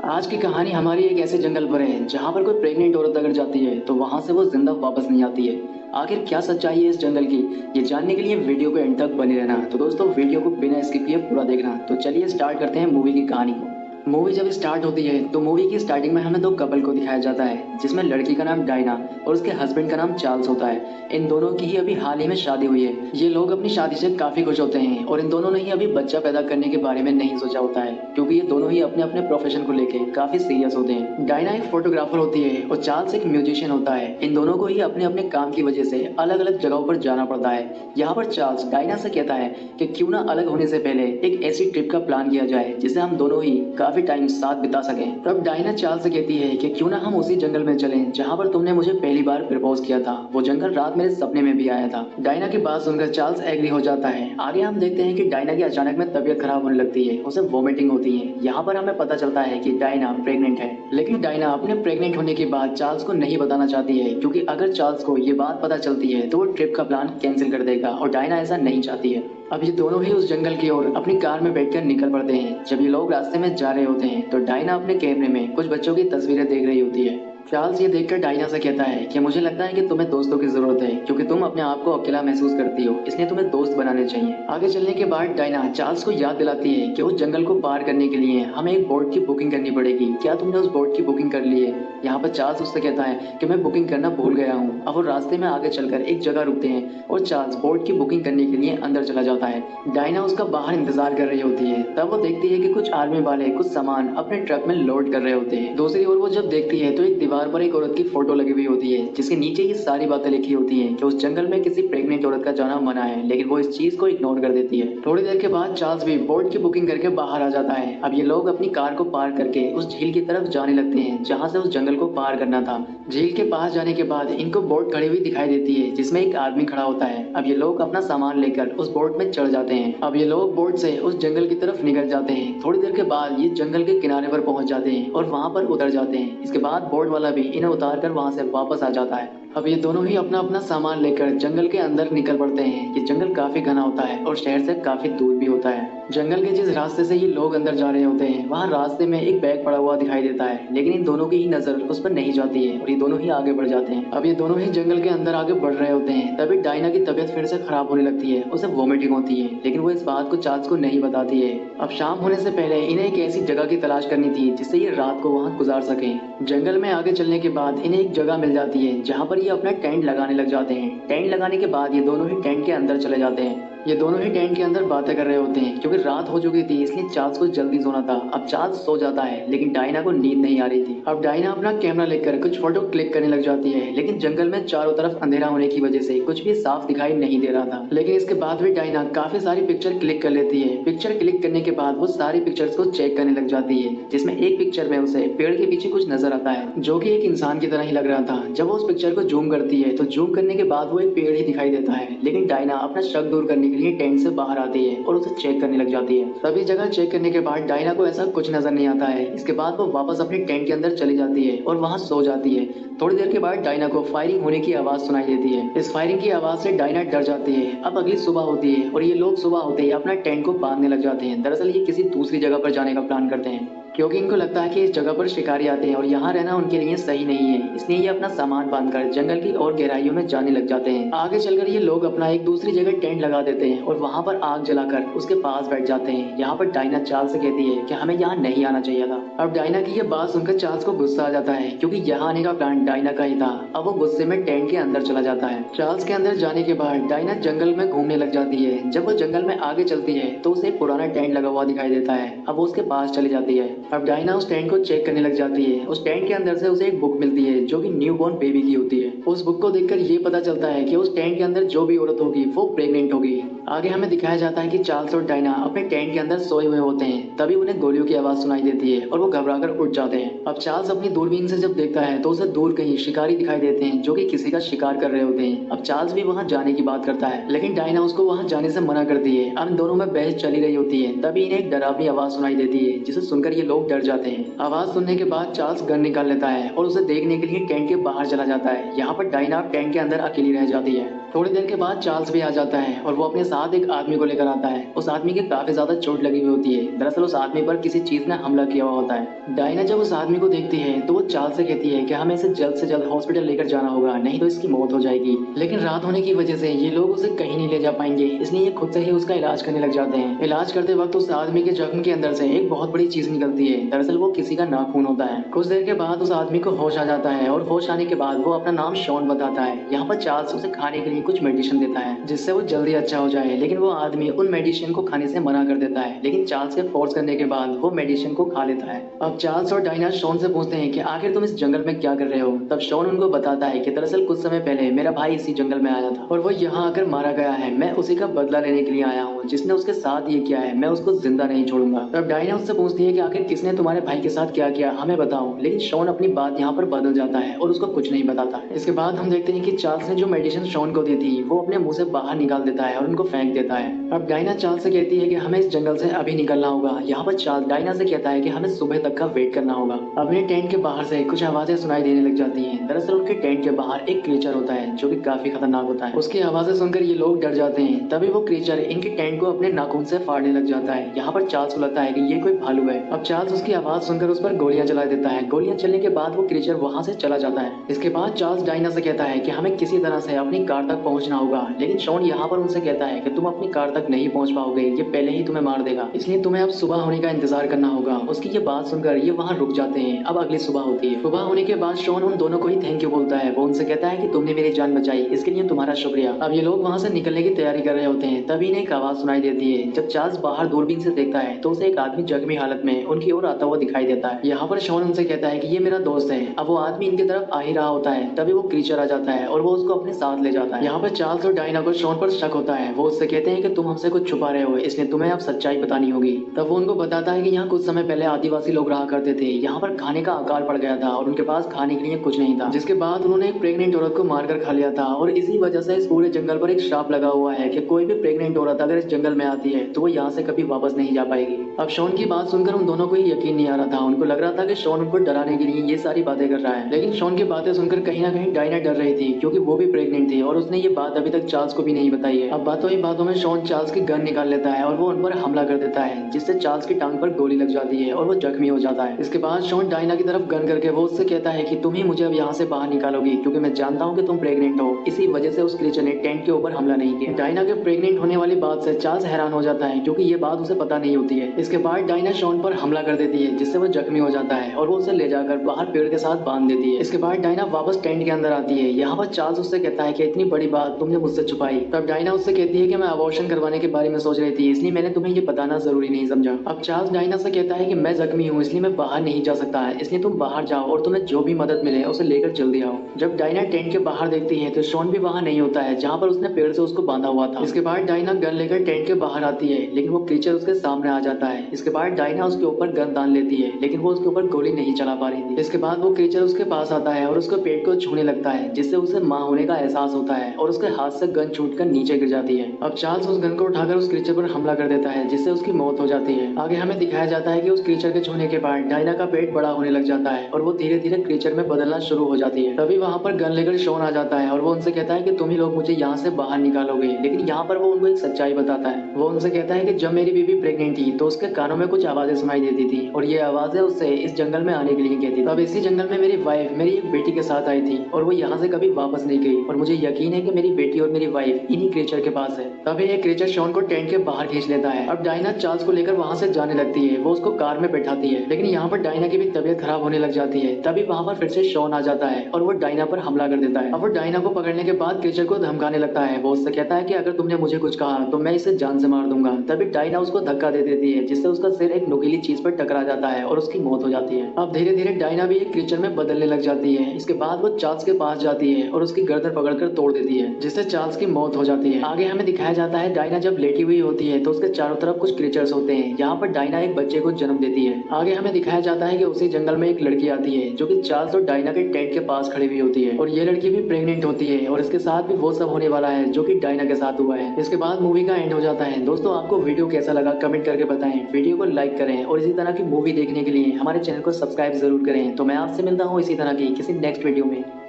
आज की कहानी हमारी एक ऐसे जंगल पर है जहाँ पर कोई प्रेग्नेंट औरत अगर जाती है तो वहां से वो जिंदा वापस नहीं आती है। आखिर क्या सच्चाई है इस जंगल की, ये जानने के लिए वीडियो को एंड तक बने रहना। तो दोस्तों वीडियो को बिना स्किप किए पूरा देखना। तो चलिए स्टार्ट करते हैं मूवी की कहानी को। मूवी जब स्टार्ट होती है तो मूवी की स्टार्टिंग में हमें दो कपल को दिखाया जाता है, जिसमें लड़की का नाम डायना और उसके हस्बैंड का नाम चार्ल्स होता है। इन दोनों की ही अभी हाल ही में शादी हुई है। ये लोग अपनी शादी से काफी खुश होते हैं और इन दोनों ने ही अभी बच्चा पैदा करने के बारे में नहीं सोचा होता है, क्योंकि ये दोनों ही अपने अपने प्रोफेशन को लेके काफी सीरियस होते हैं। डायना एक फोटोग्राफर होती है और चार्ल्स एक म्यूजिशियन होता है। इन दोनों को ही अपने अपने काम की वजह से अलग अलग जगहों पर जाना पड़ता है। यहाँ पर चार्ल्स डायना से कहता है कि क्यों ना अलग होने से पहले एक ऐसी ट्रिप का प्लान किया जाए जिससे हम दोनों ही काफी टाइम साथ बिता सकें। तब डायना चार्ल्स से कहती है कि क्यों ना हम उसी जंगल में चलें जहाँ पर तुमने मुझे पहली बार प्रपोज किया था। वो जंगल रात मेरे सपने में भी आया था। डायना की बात सुनकर चार्ल्स एग्री हो जाता है। आगे हम देखते हैं कि डायना की अचानक में तबीयत खराब होने लगती है, उसे वोमिटिंग होती है। यहाँ पर हमें पता चलता है कि डायना प्रेग्नेंट है, लेकिन डायना अपने प्रेग्नेंट होने के बाद चार्ल्स को नहीं बताना चाहती है, क्योंकि अगर चार्ल्स को ये बात पता चलती है तो वो ट्रिप का प्लान कैंसिल कर देगा और डायना ऐसा नहीं चाहती है। अब ये दोनों ही उस जंगल की ओर अपनी कार में बैठकर निकल पड़ते हैं। जब ये लोग रास्ते में जा रहे होते हैं तो डायना अपने कैमरे में कुछ बच्चों की तस्वीरें देख रही होती है। चार्ल्स ये देखकर डायना से कहता है कि मुझे लगता है कि तुम्हें दोस्तों की जरूरत है, क्योंकि तुम अपने आप को अकेला महसूस करती हो, इसलिए तुम्हें दोस्त बनाने चाहिए। आगे चलने के बाद डायना चार्ल्स को याद दिलाती है कि उस जंगल को पार करने के लिए हमें एक बोट की बुकिंग करनी पड़ेगी। क्या तुमने उस बोट की बुकिंग कर ली है? यहाँ पर चार्ल्स उससे कहता है कि मैं बुकिंग करना भूल गया हूँ। अब वो रास्ते में आगे चलकर एक जगह रुकते हैं और चार्ल्स बोट की बुकिंग करने के लिए अंदर चला जाता है। डायना उसका बाहर इंतजार कर रही होती है। तब वो देखती है कि कुछ आर्मी वाले कुछ सामान अपने ट्रक में लोड कर रहे होते हैं। दूसरी ओर वो जब देखती है तो एक दीवार पर एक औरत की फोटो लगी हुई होती है, जिसके नीचे ये सारी बातें लिखी होती हैं कि उस जंगल में किसी प्रेग्नेंट औरत का जाना मना है, लेकिन वो इस चीज को इग्नोर कर देती है। थोड़ी देर के बाद चार्ल्स भी बोट की बुकिंग करके बाहर आ जाता है। अब ये लोग अपनी कार को पार करके उस झील की तरफ जाने लगते हैं जहाँ से उस जंगल को पार करना था। झील के पास जाने के बाद इनको बोट खड़ी हुई दिखाई देती है, जिसमें एक आदमी खड़ा होता है। अब ये लोग अपना सामान लेकर उस बोट में चढ़ जाते हैं। अब ये लोग बोट से उस जंगल की तरफ निकल जाते हैं। थोड़ी देर के बाद ये जंगल के किनारे पर पहुंच जाते हैं और वहां पर उतर जाते हैं। इसके बाद बोट वाला भी इन्हें उतार कर वहां से वापस आ जाता है। अब ये दोनों ही अपना अपना सामान लेकर जंगल के अंदर निकल पड़ते हैं। ये जंगल काफी घना होता है और शहर से काफी दूर भी होता है। जंगल के जिस रास्ते से ये लोग अंदर जा रहे होते हैं वहाँ रास्ते में एक बैग पड़ा हुआ दिखाई देता है, लेकिन इन दोनों की ही नजर उस पर नहीं जाती है और ये दोनों ही आगे बढ़ जाते हैं। अब ये दोनों ही जंगल के अंदर आगे बढ़ रहे होते हैं, तभी डायना की तबीयत फिर से खराब होने लगती है, उसे वॉमिटिंग होती है, लेकिन वो इस बात को चार्ल्स को नहीं बताती है। अब शाम होने से पहले इन्हें एक ऐसी जगह की तलाश करनी थी जिससे ये रात को वहाँ गुजार सकें। जंगल में आगे चलने के बाद इन्हें एक जगह मिल जाती है जहाँ पर ये अपना टेंट लगाने लग जाते हैं। टेंट लगाने के बाद ये दोनों ही टेंट के अंदर चले जाते हैं। ये दोनों ही टेंट के अंदर बातें कर रहे होते हैं, क्योंकि रात हो चुकी थी इसलिए चार्ल्स को जल्दी सोना था। अब चार्ल्स सो जाता है, लेकिन डायना को नींद नहीं आ रही थी। अब डायना अपना कैमरा लेकर कुछ फोटो क्लिक करने लग जाती है, लेकिन जंगल में चारों तरफ अंधेरा होने की वजह से कुछ भी साफ दिखाई नहीं दे रहा था। लेकिन इसके बाद भी डायना काफी सारी पिक्चर क्लिक कर लेती है। पिक्चर क्लिक करने के बाद वो सारी पिक्चर्स को चेक करने लग जाती है, जिसमें एक पिक्चर में उसे पेड़ के पीछे कुछ नजर आता है जो कि एक इंसान की तरह ही लग रहा था। जब वो उस पिक्चर को जूम करती है तो जूम करने के बाद वो एक पेड़ ही दिखाई देता है, लेकिन डायना अपना शक दूर करने के लिए टेंट से बाहर आती है और उसे चेक करने लग जाती है। सभी जगह चेक करने के बाद डायना को ऐसा कुछ नजर नहीं आता है। इसके बाद वो वापस अपने टेंट के अंदर चली जाती है और वहां सो जाती है। थोड़ी देर के बाद डायना को फायरिंग होने की आवाज सुनाई देती है। इस फायरिंग की आवाज से डायना डर जाती है। अब अगली सुबह होती है और ये लोग सुबह होते ही अपना टेंट को बांधने लग जाते हैं। दरअसल ये किसी दूसरी जगह पर जाने का प्लान करते हैं, क्योंकि इनको लगता है कि इस जगह पर शिकारी आते हैं और यहाँ रहना उनके लिए सही नहीं है, इसलिए ये अपना सामान बांधकर जंगल की और गहराइयों में जाने लग जाते हैं। आगे चलकर ये लोग अपना एक दूसरी जगह टेंट लगा देते हैं और वहाँ पर आग जलाकर उसके पास बैठ जाते हैं। यहाँ पर डायना चार्ल्स से कहती है कि हमें यहाँ नहीं आना चाहिए था। अब डायना की ये बात सुनकर चार्ल्स को गुस्सा आ जाता है, क्योंकि यहाँ आने का प्लान डायना का ही था। अब वो गुस्से में टेंट के अंदर चला जाता है। चार्ल्स के अंदर जाने के बाद डायना जंगल में घूमने लग जाती है। जब वो जंगल में आगे चलती है तो उसे एक पुराना टेंट लगा हुआ दिखाई देता है। अब वो उसके पास चली जाती है। अब डायना उस टेंट को चेक करने लग जाती है। उस टेंट के अंदर से उसे एक बुक मिलती है जो कि न्यू बॉर्न बेबी की होती है। उस बुक को देखकर ये पता चलता है कि उस टेंट के अंदर जो भी औरत होगी वो प्रेग्नेंट होगी। आगे हमें दिखाया जाता है कि चार्ल्स और डायना अपने टेंट के अंदर सोए हुए होते हैं। तभी उन्हें गोलियों की आवाज सुनाई देती है और वो घबराकर उठ जाते हैं। अब चार्ल्स अपनी दूरबीन से जब देखता है तो उसे दूर कहीं शिकारी दिखाई देते हैं जो कि किसी का शिकार कर रहे होते हैं। अब चार्ल्स भी वहां जाने की बात करता है, लेकिन डायना उसको वहां जाने से मना करती है। अब इन दोनों में बहस चली रही होती है, तभी इन्हें एक डरावनी आवाज सुनाई देती है जिसे सुनकर ये लोग डर जाते हैं। आवाज सुनने के बाद चार्ल्स गन निकाल लेता है और उसे देखने के लिए टेंट के बाहर चला जाता है। यहाँ पर डायना टेंट के अंदर अकेली रह जाती है। थोड़ी देर के बाद चार्ल्स भी आ जाता है और वो अपने साथ एक आदमी को लेकर आता है। उस आदमी के काफी ज्यादा चोट लगी हुई होती है। दरअसल उस आदमी पर किसी चीज ने हमला किया हुआ होता है। डायना जब उस आदमी को देखती है तो वो चार्ल्स से कहती है कि हमें इसे जल्द से जल्द हॉस्पिटल लेकर जाना होगा, नहीं तो इसकी मौत हो जाएगी। लेकिन रात होने की वजह से ये लोग उसे कहीं नहीं ले जा पाएंगे, इसलिए ये खुद से ही उसका इलाज करने लग जाते हैं। इलाज करते वक्त उस आदमी के जख्म के अंदर से एक बहुत बड़ी चीज निकलती है। दरअसल वो किसी का नाखून होता है। कुछ देर के बाद उस आदमी को होश आ जाता है और होश आने के बाद वो अपना नाम शॉन बताता है। यहाँ पर चार्ल्स उसे खाने के लिए कुछ मेडिसिन देता है जिससे वो जल्दी अच्छा हो जाए, लेकिन वो आदमी उन मेडिसिन को खाने से मना कर देता है। लेकिन चार्ल्स के फोर्स करने के बाद वो मेडिसिन को खा लेता है। अब चार्ल्स और डायना शॉन से पूछते हैं कि आखिर तुम इस जंगल में क्या कर रहे हो। तब शॉन उनको बताता है कि दरअसल कुछ समय पहले मेरा भाई इसी जंगल में आया था और वो यहाँ आकर मारा गया है। मैं उसी का बदला लेने के लिए आया हूँ। जिसने उसके साथ ये किया है मैं उसको जिंदा नहीं छोड़ूंगा। तब डायना उससे पूछती है कि आखिर किसने तुम्हारे भाई के साथ क्या किया, हमें बताओ। लेकिन शॉन अपनी बात यहाँ पर बदल जाता है और उसको कुछ नहीं बताता। इसके बाद हम देखते हैं कि चार्ल्स ने जो मेडिसिन शॉन को दी थी वो अपने मुंह से बाहर निकाल देता है और उनको फेंक देता है। अब डायना चार्ल्स से कहती है कि हमें इस जंगल से अभी निकलना होगा। यहाँ पर चार्ल्स डायना से कहता है कि हमें सुबह तक का वेट करना होगा। अपने टेंट के बाहर से कुछ आवाजें सुनाई देने लग जाती हैं। दरअसल उनके टेंट के बाहर एक क्रीचर होता है जो कि काफी खतरनाक होता है। उसकी आवाजें सुनकर ये लोग डर जाते हैं। तभी वो क्रीचर इनके टेंट को अपने नाखून से फाड़ने लग जाता है। यहाँ पर चार्ल्स को लगता है कि ये कोई भालू है। अब चार्ल्स उसकी आवाज सुनकर उस पर गोलियां चला देता है। गोलियां चलने के बाद वो क्रीचर वहां से चला जाता है। इसके बाद चार्ल्स डायना से कहता है कि हमें किसी तरह से अपनी कार तक पहुंचना होगा। लेकिन शॉन यहाँ पर उनसे कहता है कि तुम अपनी कार तक नहीं पहुंच पाओगे, ये पहले ही तुम्हें मार देगा, इसलिए तुम्हें अब सुबह होने का इंतजार करना होगा। उसकी ये बात सुनकर ये वहाँ रुक जाते हैं। अब अगली सुबह होती है। सुबह होने के बाद शॉन उन दोनों को ही थैंक यू बोलता है। वो उनसे कहता है कि तुमने मेरी जान बचाई, इसके लिए तुम्हारा शुक्रिया। अब ये लोग वहाँ से निकलने की तैयारी कर रहे होते हैं। तभी इन्हें एक आवाज सुनाई देती है। जब चार्ल्स बाहर दूरबीन से देखता है तो उसे एक आदमी जख्मी हालत में उनकी ओर आता हुआ दिखाई देता है। यहाँ पर शॉन उनसे कहता है कि ये मेरा दोस्त है। अब वो आदमी इनकी तरफ आ ही रहा होता है। तभी वो क्रीचर आ जाता है और वो उसको अपने साथ ले जाता है। यहाँ पर चार्ल्स और डायना को शॉन पर शक होता है। वो उससे कहते हैं कि तुम हमसे कुछ छुपा रहे हो, इसलिए तुम्हें अब सच्चाई बतानी होगी। तब वो उनको बताता है कि यहाँ कुछ समय पहले आदिवासी लोग रहा करते थे। यहाँ पर खाने का अकाल पड़ गया था और उनके पास खाने के लिए कुछ नहीं था, जिसके बाद उन्होंने एक प्रेग्नेंट औरत को मारकर खा लिया था। और इसी वजह से इस पूरे जंगल पर एक श्राप लगा हुआ है कि कोई भी प्रेग्नेंट औरत अगर इस जंगल में आती है तो वो यहाँ से कभी वापस नहीं जा पाएगी। अब शॉन की बात सुनकर उन दोनों को ही यकीन नहीं आ रहा था। उनको लग रहा था कि शॉन उनको डराने के लिए ये सारी बातें कर रहा है। लेकिन शॉन की बातें सुनकर कहीं ना कहीं डायना डर रही थी, क्योंकि वो भी प्रेग्नेंट थी और उसने ये बात अभी तक चार्ल्स को भी नहीं बताई है। अब बातों ही बातों में शॉन चार्ल्स की गन निकाल लेता है और वो उन पर हमला कर देता है, जिससे चार्ल्स की टांग पर गोली लग जाती है और वो जख्मी हो जाता है। इसके बाद शॉन डायना की तरफ गन करके वो उससे कहता है कि तुम ही मुझे अब यहाँ से बाहर निकालोगी, क्योंकि मैं जानता हूँ कि तुम प्रेग्नेंट हो। इसी वजह से उस क्रीचर ने टेंट के ऊपर हमला नहीं किया। डायना के प्रेग्नेंट होने वाली बात से चार्ल्स हैरान हो जाता है, क्योंकि ये बात उसे पता नहीं होती है। इसके बाद डायना शॉन पर हमला कर देती है, जिससे वो जख्मी हो जाता है और वो उसे ले जाकर बाहर पेड़ के साथ बांध देती है। इसके बाद डायना वापस टेंट के अंदर आती है। यहाँ पर चार्ल्स उससे कहता है कि इतनी बड़ी बात तुमने मुझसे छुपाई। तब डायना उससे कहती है कि मैं अबॉर्शन करवाने के बारे में सोच रही थी, इसलिए मैंने तुम्हें ये बताना जरूरी नहीं समझा। अब चार्ल्स डायना से कहता है कि मैं जख्मी हूँ, इसलिए मैं बाहर नहीं जा सकता है, इसलिए तुम बाहर जाओ और तुम्हें जो भी मदद मिले उसे लेकर जल्दी आओ। जब डायना टेंट के बाहर देखती है तो शॉन भी वहाँ नहीं होता है, जहाँ पर उसने पेड़ से उसको बांधा हुआ था। इसके बाद डायना गन लेकर टेंट के बाहर आती है, लेकिन वो क्रीचर उसके सामने आ जाता है। इसके बाद डायना उसके ऊपर गन तान लेती है, लेकिन वो उसके ऊपर गोली नहीं चला पा रही थी। इसके बाद वो क्रीचर उसके पास आता है और उसके पेट को छूने लगता है, जिससे उसे मां होने का एहसास होता है और उसके हाथ से गन छूटकर नीचे गिर जाती है। अब चार्ल्स उस गन को उठाकर उस क्रीचर पर हमला कर देता है, जिससे उसकी मौत हो जाती है। आगे हमें दिखाया जाता है कि उस क्रीचर के छूने के बाद डायना का पेट बड़ा होने लग जाता है और वो धीरे धीरे क्रीचर में बदलना शुरू हो जाती है। तभी वहाँ पर गन लेकर शॉन आ जाता है और वो उनसे कहता है कि तुम ही लोग मुझे यहाँ से बाहर निकालोगे। लेकिन यहाँ पर वो उनको एक सच्चाई बताता है। वो उनसे कहता है कि जब मेरी बीबी प्रेग्नेंट थी तो उसके कानों में कुछ आवाजें सुनाई देती थी और ये आवाजें उससे इस जंगल में आने के लिए कहती थी। अब इसी जंगल में मेरी वाइफ मेरी एक बेटी के साथ आई थी और वो यहाँ से कभी वापस नहीं गई और मुझे यकीन है कि मेरी बेटी और मेरी वाइफ इन्हीं क्रीचर के पास है। तभी एक क्रीचर शॉन को टेंट के बाहर खींच लेता है। अब डायना चार्ल्स को लेकर वहाँ से जाने लगती है। वो उसको कार में बैठाती है, लेकिन यहाँ पर डायना की भी तबीयत खराब होने लग जाती है। तभी वहाँ पर फिर से शॉन आ जाता है और वो डायना पर हमला कर देता है। अब वो डायना को पकड़ने के बाद क्रीचर को धमकाने लगता है। वो उससे कहता है कि अगर तुमने मुझे कुछ कहा तो मैं इसे जान से मार दूंगा। तभी डायना उसको धक्का दे देती है, जिससे उसका सिर एक नुकीली चीज पर टकरा जाता है और उसकी मौत हो जाती है। अब धीरे धीरे डायना भी एक क्रीचर में बदलने लग जाती है। इसके बाद वो चार्ल्स के पास जाती है और उसकी गर्दन पकड़कर तोड़ देती है, जिससे चार्ल्स की मौत हो जाती है। आगे हमें दिखाया जाता है डायना जब लेटी हुई होती है तो उसके चारों तरफ कुछ क्रीचर्स होते हैं। यहाँ पर डायना एक बच्चे को जन्म देती है। आगे हमें दिखाया जाता है कि उसी जंगल में एक लड़की आती है जो कि चार्ल्स और डायना के टेंट के पास खड़ी हुई होती है और ये लड़की भी प्रेग्नेंट होती है और इसके साथ भी वो सब होने वाला है जो कि डायना के साथ हुआ है। इसके बाद मूवी का एंड हो जाता है। दोस्तों आपको वीडियो कैसा लगा कमेंट करके बताएं, वीडियो को लाइक करें और इसी तरह की मूवी देखने के लिए हमारे चैनल को सब्सक्राइब जरूर करें। तो मैं आपसे मिलता हूँ इसी तरह की किसी नेक्स्ट वीडियो में।